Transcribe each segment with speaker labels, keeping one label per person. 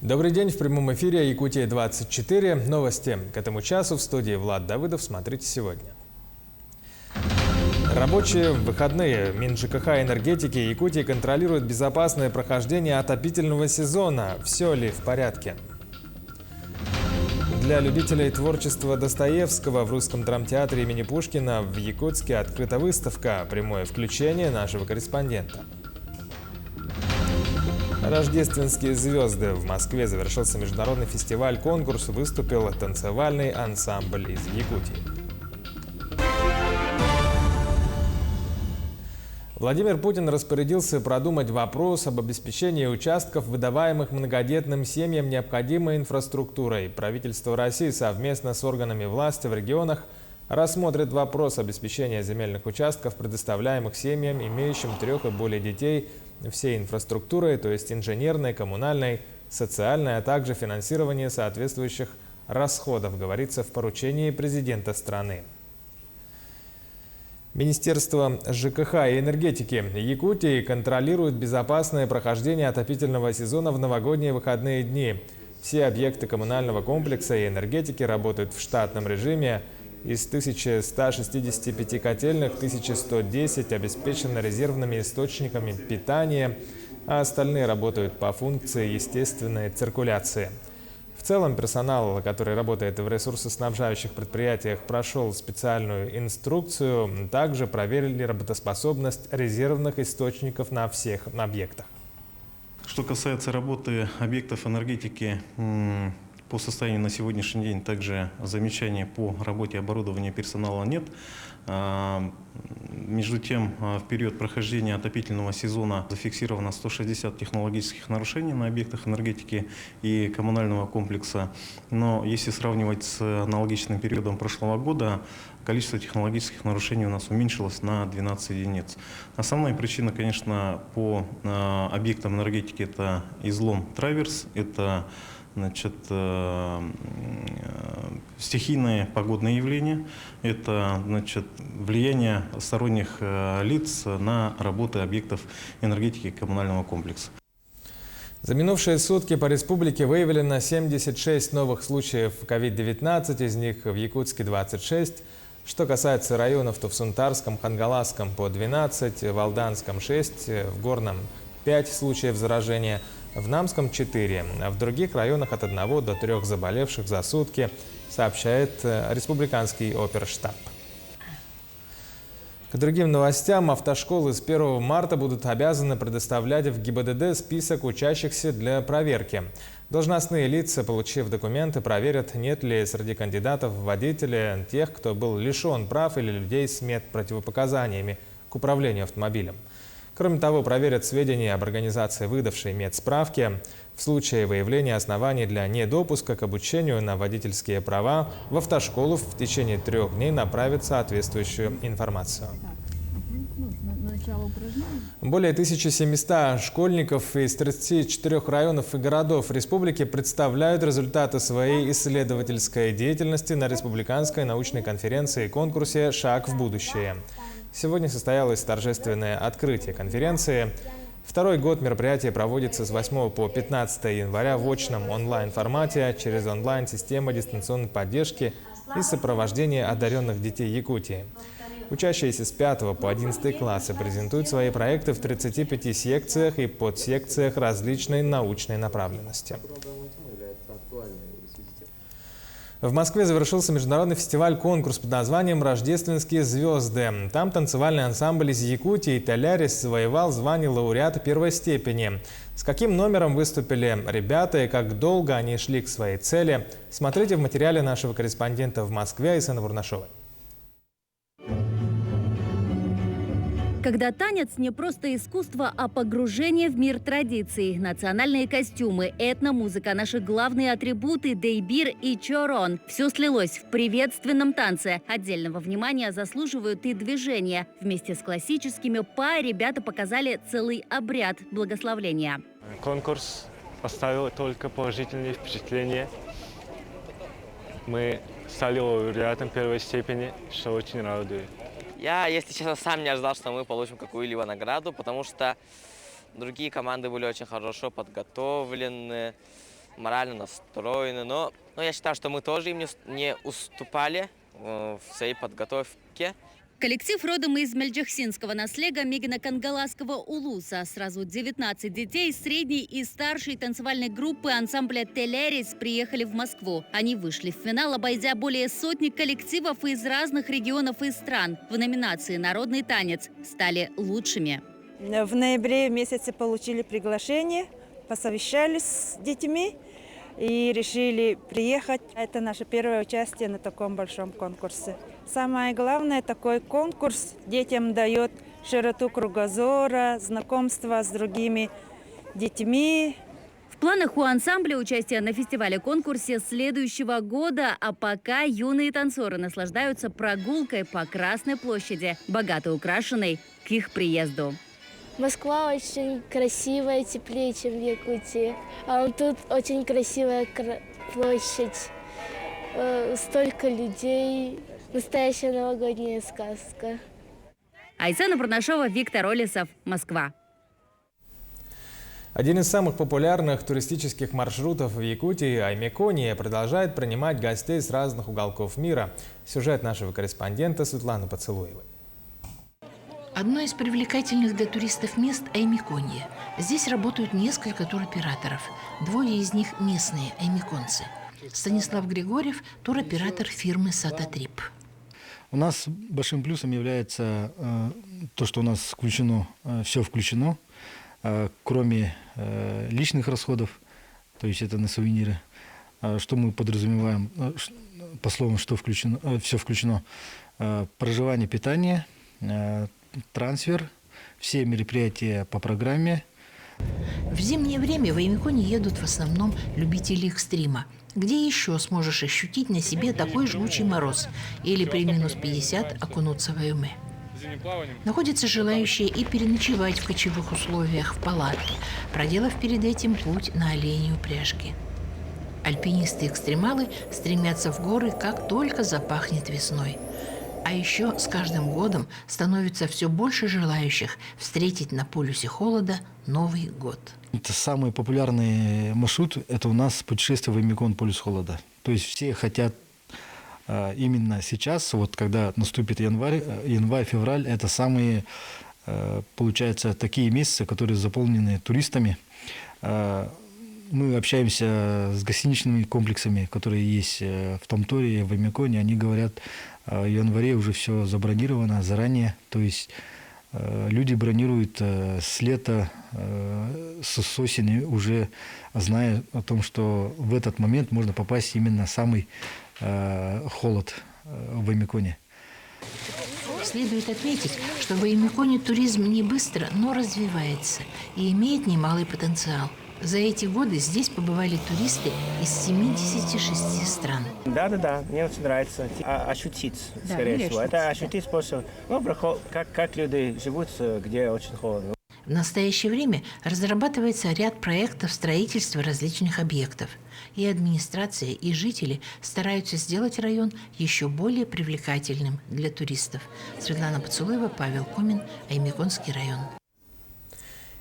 Speaker 1: Добрый день, в прямом эфире Якутия-24. Новости к этому часу в студии Влад Давыдов. Смотрите сегодня. Рабочие выходные. МинЖКХ и энергетики Якутии контролируют безопасное прохождение отопительного сезона. Все ли в порядке? Для любителей творчества Достоевского в Русском драмтеатре имени Пушкина в Якутске открыта выставка. Прямое включение нашего корреспондента. Рождественские звезды. В Москве завершился международный фестиваль-конкурс. Выступил танцевальный ансамбль из Якутии. Владимир Путин распорядился продумать вопрос об обеспечении участков, выдаваемых многодетным семьям, необходимой инфраструктурой. Правительство России совместно с органами власти в регионах рассмотрит вопрос обеспечения земельных участков, предоставляемых семьям, имеющим 3 и более детей, всей инфраструктурой, то есть инженерной, коммунальной, социальной, а также финансирование соответствующих расходов, говорится в поручении президента страны. Министерство ЖКХ и энергетики Якутии контролирует безопасное прохождение отопительного сезона в новогодние выходные дни. Все объекты коммунального комплекса и энергетики работают в штатном режиме. Из 1165 котельных 1110 обеспечены резервными источниками питания, а остальные работают по функции естественной циркуляции. В целом персонал, который работает в ресурсоснабжающих предприятиях, прошел специальную инструкцию. Также проверили работоспособность резервных источников на всех объектах.
Speaker 2: Что касается работы объектов энергетики, по состоянию на сегодняшний день также замечаний по работе оборудования персонала нет. Между тем, в период прохождения отопительного сезона зафиксировано 160 технологических нарушений на объектах энергетики и коммунального комплекса. Но если сравнивать с аналогичным периодом прошлого года, количество технологических нарушений у нас уменьшилось на 12 единиц. Основная причина, конечно, по объектам энергетики — это излом траверс, это стихийные погодные явления, это влияние сторонних лиц на работы объектов энергетики и коммунального комплекса.
Speaker 1: За минувшие сутки по республике выявлено 76 новых случаев COVID-19, из них в Якутске 26. Что касается районов, то в Сунтарском, Хангаласском по 12, в Алданском 6, в Горном 5 случаев заражения, в Намском 4, а в других районах от 1 до 3 заболевших за сутки, сообщает Республиканский оперштаб. К другим новостям. Автошколы с 1 марта будут обязаны предоставлять в ГИБДД список учащихся для проверки. Должностные лица, получив документы, проверят, нет ли среди кандидатов в водители тех, кто был лишен прав, или людей с медпротивопоказаниями к управлению автомобилем. Кроме того, проверят сведения об организации, выдавшей медсправки. В случае выявления оснований для недопуска к обучению на водительские права в автошколу в течение 3 дней направят соответствующую информацию. Более 1700 школьников из 34 районов и городов республики представляют результаты своей исследовательской деятельности на республиканской научной конференции и конкурсе «Шаг в будущее». Сегодня состоялось торжественное открытие конференции. Второй год мероприятие проводится с 8 по 15 января в очном онлайн-формате через онлайн-систему дистанционной поддержки и сопровождения одаренных детей Якутии. Учащиеся с 5 по 11 классы презентуют свои проекты в 35 секциях и подсекциях различной научной направленности. В Москве завершился международный фестиваль-конкурс под названием «Рождественские звезды». Там танцевальный ансамбль из Якутии «Толярис» завоевал звание лауреата 1-й степени. С каким номером выступили ребята и как долго они шли к своей цели, смотрите в материале нашего корреспондента в Москве Айсены Бурнашовой.
Speaker 3: Когда танец не просто искусство, а погружение в мир традиций. Национальные костюмы, этномузыка, наши главные атрибуты дейбир и чорон. Все слилось в приветственном танце. Отдельного внимания заслуживают и движения. Вместе с классическими па ребята показали целый обряд благословления.
Speaker 4: Конкурс оставил только положительные впечатления. Мы стали лауреатом 1-й степени, что очень радует.
Speaker 5: Я, если честно, сам не ожидал, что мы получим какую-либо награду, потому что другие команды были очень хорошо подготовлены. морально настроены. Но я считаю, что мы тоже им не уступали в своей подготовке.
Speaker 3: Коллектив родом из Мельджахсинского наслега Мегино-Кангаласского улуса. Сразу 19 детей средней и старшей танцевальной группы ансамбля «Телерис» приехали в Москву. Они вышли в финал, обойдя более сотни коллективов из разных регионов и стран. В номинации «Народный танец» стали лучшими.
Speaker 6: В ноябре месяце получили приглашение, посовещались с детьми и решили приехать. Это наше первое участие на таком большом конкурсе. Самое главное, такой конкурс детям дает широту кругозора, знакомство с другими детьми.
Speaker 3: В планах у ансамбля участие на фестивале-конкурсе следующего года, а пока юные танцоры наслаждаются прогулкой по Красной площади, богато украшенной к их приезду.
Speaker 7: Москва очень красивая, теплее, чем в Якутии. А вот тут очень красивая площадь, столько людей. Настоящая новогодняя сказка.
Speaker 3: Айсена Бурнашова, Виктор Олесов, Москва.
Speaker 1: Один из самых популярных туристических маршрутов в Якутии, Аймекония, продолжает принимать гостей с разных уголков мира. Сюжет нашего корреспондента Светланы Поцелуевой.
Speaker 8: Одно из привлекательных для туристов мест – Аймекония. Здесь работают несколько туроператоров. Двое из них – местные аймеконцы. Станислав Григорьев – туроператор фирмы «Сататрип».
Speaker 9: У нас большим плюсом является то, что у нас включено, все включено, кроме личных расходов, то есть это на сувениры. Что мы подразумеваем, по словам, что включено, все включено: проживание, питание, трансфер, все мероприятия по программе.
Speaker 8: В зимнее время в Аймеконе едут в основном любители экстрима. Где еще сможешь ощутить на себе такой жгучий мороз или при минус 50 окунуться в Аюме? Находятся желающие и переночевать в кочевых условиях в палатке, проделав перед этим путь на оленей упряжке. Альпинисты-экстремалы стремятся в горы, как только запахнет весной. А еще с каждым годом становится все больше желающих встретить на полюсе холода Новый год.
Speaker 9: Это самый популярный маршрут, это у нас путешествие в Аймекон, полюс холода. То есть все хотят именно сейчас, вот когда наступит январь, февраль, это самые, получается, такие месяцы, которые заполнены туристами. Мы общаемся с гостиничными комплексами, которые есть в Томторе, в Аймеконе. Они говорят, в январе уже все забронировано заранее. То есть люди бронируют с лета, с осени, уже зная о том, что в этот момент можно попасть именно в самый холод в Аймеконе.
Speaker 8: Следует отметить, что в Аймеконе туризм не быстро, но развивается и имеет немалый потенциал. За эти годы здесь побывали туристы из 76 стран.
Speaker 10: Да, мне очень нравится ощутить, скорее всего. Это ощутить способ, как люди живут, где очень холодно.
Speaker 8: В настоящее время разрабатывается ряд проектов строительства различных объектов. И администрация, и жители стараются сделать район еще более привлекательным для туристов. Светлана Поцелуева, Павел Комин, Аймеконский район.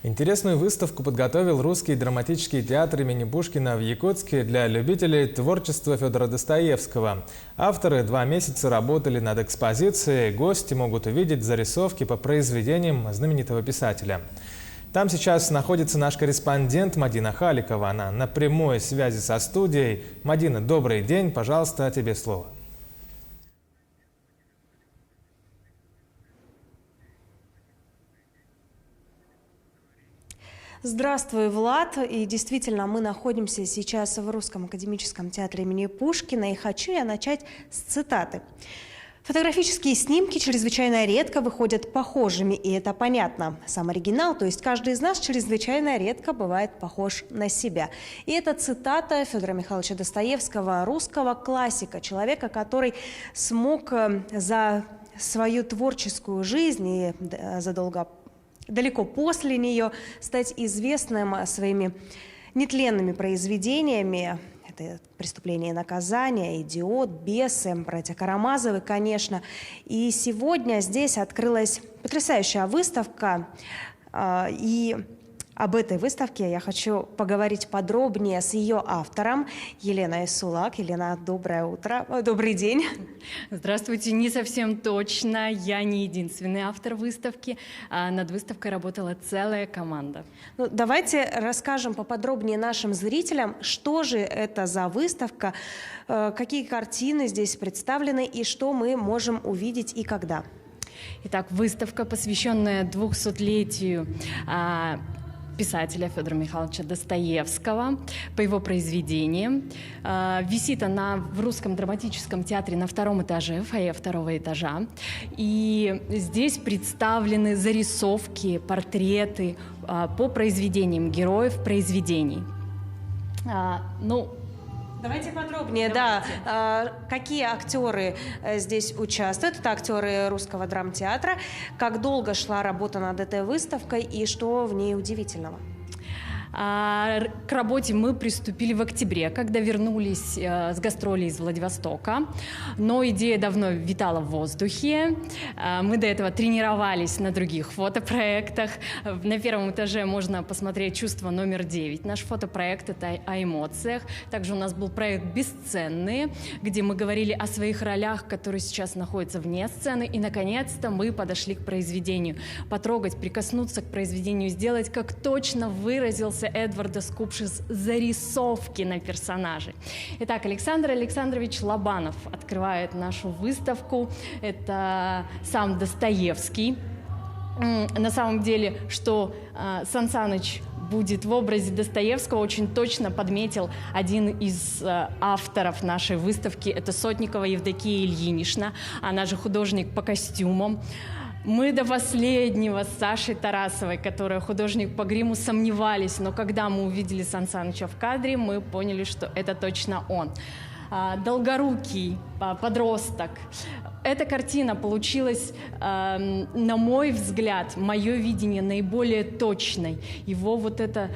Speaker 1: Интересную выставку подготовил Русский драматический театр имени Пушкина в Якутске для любителей творчества Федора Достоевского. Авторы 2 месяца работали над экспозицией. Гости могут увидеть зарисовки по произведениям знаменитого писателя. Там сейчас находится наш корреспондент Мадина Халикова. Она на прямой связи со студией. Мадина, добрый день. Пожалуйста, тебе слово.
Speaker 11: Здравствуй, Влад. И действительно, мы находимся сейчас в Русском академическом театре имени Пушкина. И хочу я начать с цитаты. Фотографические снимки чрезвычайно редко выходят похожими, и это понятно. Сам оригинал, то есть каждый из нас чрезвычайно редко бывает похож на себя. И это цитата Федора Михайловича Достоевского, русского классика, человека, который смог за свою творческую жизнь и далеко после нее стать известным своими нетленными произведениями. Это «Преступление и наказание», «Идиот», «Бесы», «Братья Карамазовы», конечно. И сегодня здесь открылась потрясающая выставка. И Об этой выставке я хочу поговорить подробнее с ее автором Еленой Сулак. Елена, доброе утро, добрый день.
Speaker 12: Здравствуйте, не совсем точно. Я не единственный автор выставки. Над выставкой работала целая команда.
Speaker 11: Ну, давайте расскажем поподробнее нашим зрителям, что же это за выставка, какие картины здесь представлены и что мы можем увидеть и когда.
Speaker 12: Итак, выставка, посвященная 200-летию писателя Федора Михайловича Достоевского по его произведениям. Висит она в Русском драматическом театре на втором этаже, фойе второго этажа. И здесь представлены зарисовки, портреты по произведениям героев произведений.
Speaker 11: Давайте подробнее, Давайте. Да. Какие актеры здесь участвуют? Это актеры Русского драмтеатра. Как долго шла работа над этой выставкой и что в ней удивительного?
Speaker 12: К работе мы приступили в октябре, когда вернулись с гастролей из Владивостока. Но идея давно витала в воздухе. Мы до этого тренировались на других фотопроектах. На первом этаже можно посмотреть «Чувство номер 9». Наш фотопроект — это о эмоциях. Также у нас был проект «Бесценные», где мы говорили о своих ролях, которые сейчас находятся вне сцены. И, наконец-то, мы подошли к произведению. Потрогать, прикоснуться к произведению, сделать, как точно выразился Эдварда Скупшис, зарисовки на персонажей. Итак, Александр Александрович Лобанов открывает нашу выставку. Это сам Достоевский. На самом деле, что Сан Саныч будет в образе Достоевского, очень точно подметил один из авторов нашей выставки. Это Сотникова Евдокия Ильинична, она же художник по костюмам. Мы до последнего с Сашей Тарасовой, которая художник по гриму, сомневались, но когда мы увидели Сан Саныча в кадре, мы поняли, что это точно он. Долгорукий подросток. Эта картина получилась, на мой взгляд, мое видение, наиболее точной. Его вот это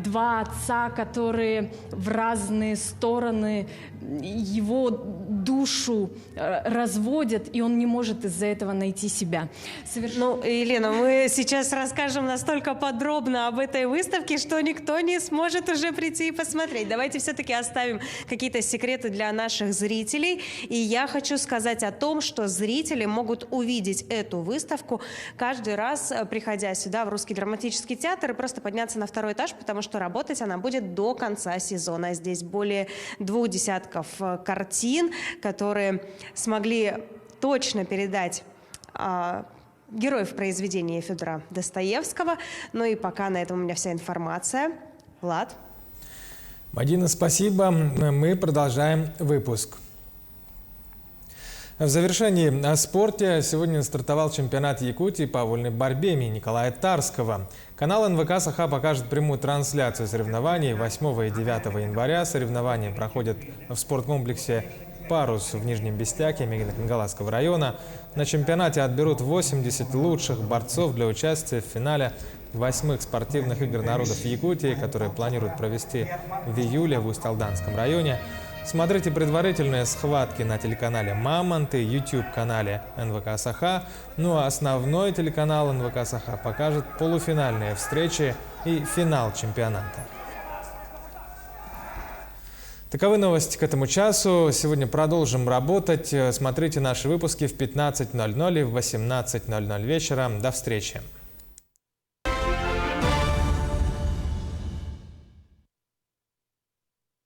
Speaker 12: два отца, которые в разные стороны его душу разводят, и он не может из-за этого найти себя.
Speaker 11: Ну, Елена, мы сейчас расскажем настолько подробно об этой выставке, что никто не сможет уже прийти и посмотреть. Давайте все-таки оставим какие-то секреты для наших зрителей. И я хочу сказать о том, что зрители могут увидеть эту выставку каждый раз, приходя сюда, в Русский драматический театр, и просто подняться на второй этаж, потому что работать она будет до конца сезона. Здесь более 20 картин, которые смогли точно передать героев произведения Федора Достоевского. Ну и пока на этом у меня вся информация. Влад?
Speaker 1: Мадина, спасибо. Мы продолжаем выпуск. В завершении о спорте. Сегодня стартовал чемпионат Якутии по вольной борьбе имени Николая Тарского. Канал НВК «Саха» покажет прямую трансляцию соревнований 8 и 9 января. Соревнования проходят в спорткомплексе «Парус» в Нижнем Бестяке Мегино-Кангаласского района. На чемпионате отберут 80 лучших борцов для участия в финале 8-х спортивных игр народов Якутии, которые планируют провести в июле в Усть-Алданском районе. Смотрите предварительные схватки на телеканале «Мамонт» и YouTube-канале НВК «Саха». Ну а основной телеканал НВК «Саха» покажет полуфинальные встречи и финал чемпионата. Таковы новости к этому часу. Сегодня продолжим работать. Смотрите наши выпуски в 15:00 и в 18:00 вечера. До встречи.